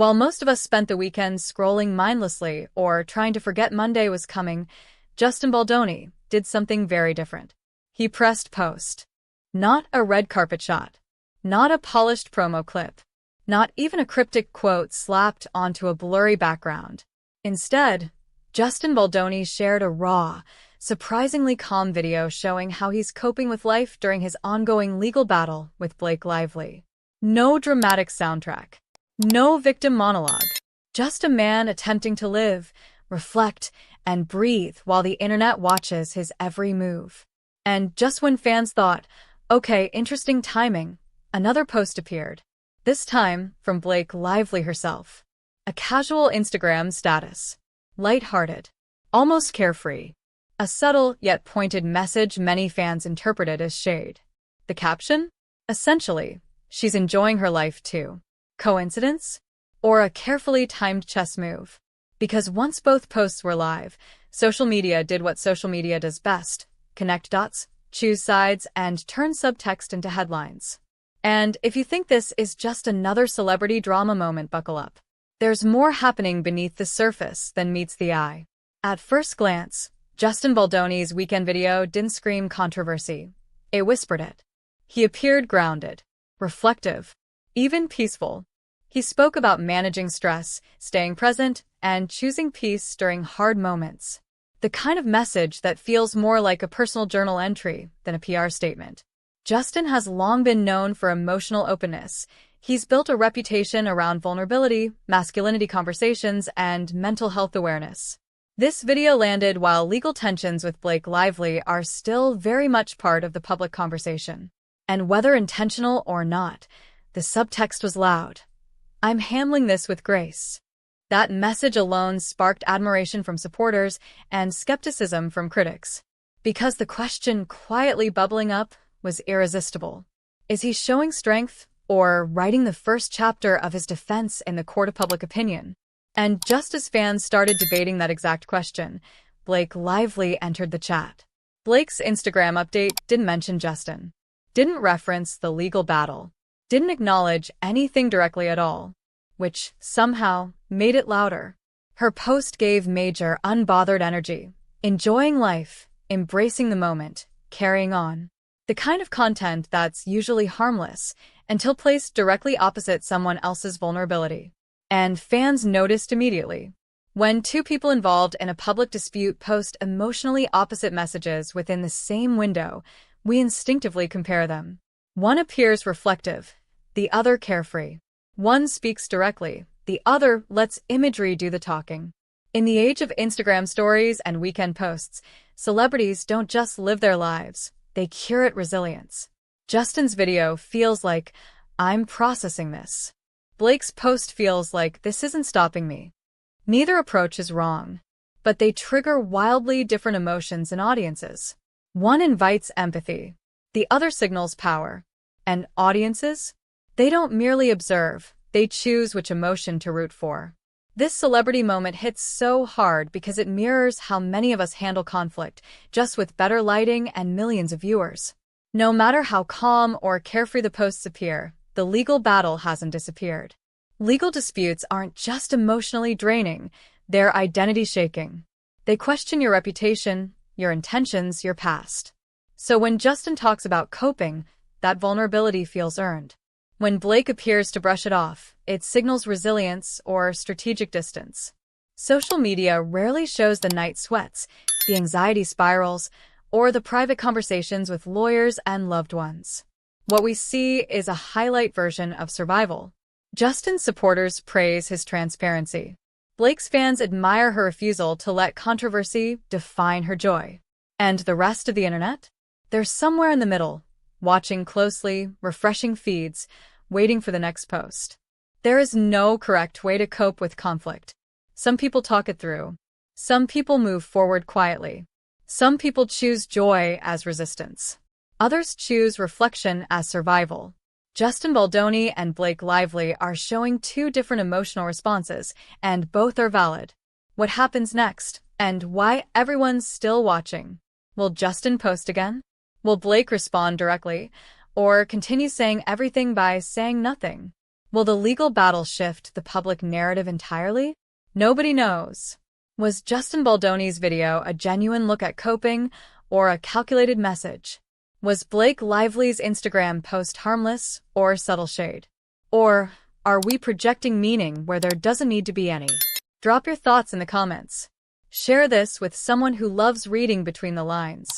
While most of us spent the weekend scrolling mindlessly or trying to forget Monday was coming, Justin Baldoni did something very different. He pressed post. Not a red carpet shot. Not a polished promo clip. Not even a cryptic quote slapped onto a blurry background. Instead, Justin Baldoni shared a raw, surprisingly calm video showing how he's coping with life during his ongoing legal battle with Blake Lively. No dramatic soundtrack. No victim monologue. Just a man attempting to live, reflect, and breathe while the internet watches his every move. And just when fans thought, okay, interesting timing, another post appeared. This time from Blake Lively herself. A casual Instagram status. Light-hearted. Almost carefree. A subtle yet pointed message many fans interpreted as shade. The caption? Essentially, she's enjoying her life too. Coincidence? Or a carefully timed chess move? Because once both posts were live, social media did what social media does best: connect dots, choose sides, and turn subtext into headlines. And if you think this is just another celebrity drama moment, buckle up. There's more happening beneath the surface than meets the eye. At first glance, Justin Baldoni's weekend video didn't scream controversy. It whispered it. He appeared grounded, reflective, even peaceful. He spoke about managing stress, staying present, and choosing peace during hard moments. The kind of message that feels more like a personal journal entry than a PR statement. Justin has long been known for emotional openness. He's built a reputation around vulnerability, masculinity conversations, and mental health awareness. This video landed while legal tensions with Blake Lively are still very much part of the public conversation. And whether intentional or not, the subtext was loud. I'm handling this with grace. That message alone sparked admiration from supporters and skepticism from critics. Because the question quietly bubbling up was irresistible. Is he showing strength or writing the first chapter of his defense in the court of public opinion? And just as fans started debating that exact question, Blake Lively entered the chat. Blake's Instagram update didn't mention Justin. Didn't reference the legal battle. Didn't acknowledge anything directly at all, which somehow made it louder. Her post gave major, unbothered energy, enjoying life, embracing the moment, carrying on. The kind of content that's usually harmless until placed directly opposite someone else's vulnerability. And fans noticed immediately. When two people involved in a public dispute post emotionally opposite messages within the same window, we instinctively compare them. One appears reflective, the other carefree. One speaks directly, the other lets imagery do the talking. In the age of Instagram stories and weekend posts, celebrities don't just live their lives, they curate resilience. Justin's video feels like, I'm processing this. Blake's post feels like, this isn't stopping me. Neither approach is wrong, but they trigger wildly different emotions in audiences. One invites empathy, the other signals power. And audiences? They don't merely observe, they choose which emotion to root for. This celebrity moment hits so hard because it mirrors how many of us handle conflict, just with better lighting and millions of viewers. No matter how calm or carefree the posts appear, the legal battle hasn't disappeared. Legal disputes aren't just emotionally draining, they're identity-shaking. They question your reputation, your intentions, your past. So when Justin talks about coping, that vulnerability feels earned. When Blake appears to brush it off, it signals resilience or strategic distance. Social media rarely shows the night sweats, the anxiety spirals, or the private conversations with lawyers and loved ones. What we see is a highlight version of survival. Justin's supporters praise his transparency. Blake's fans admire her refusal to let controversy define her joy. And the rest of the internet? They're somewhere in the middle, watching closely, refreshing feeds, waiting for the next post. There is no correct way to cope with conflict. Some people talk it through. Some people move forward quietly. Some people choose joy as resistance. Others choose reflection as survival. Justin Baldoni and Blake Lively are showing two different emotional responses, and both are valid. What happens next, and why everyone's still watching? Will Justin post again? Will Blake respond directly, or continue saying everything by saying nothing? Will the legal battle shift the public narrative entirely? Nobody knows. Was Justin Baldoni's video a genuine look at coping or a calculated message? Was Blake Lively's Instagram post harmless or subtle shade? Or are we projecting meaning where there doesn't need to be any? Drop your thoughts in the comments. Share this with someone who loves reading between the lines.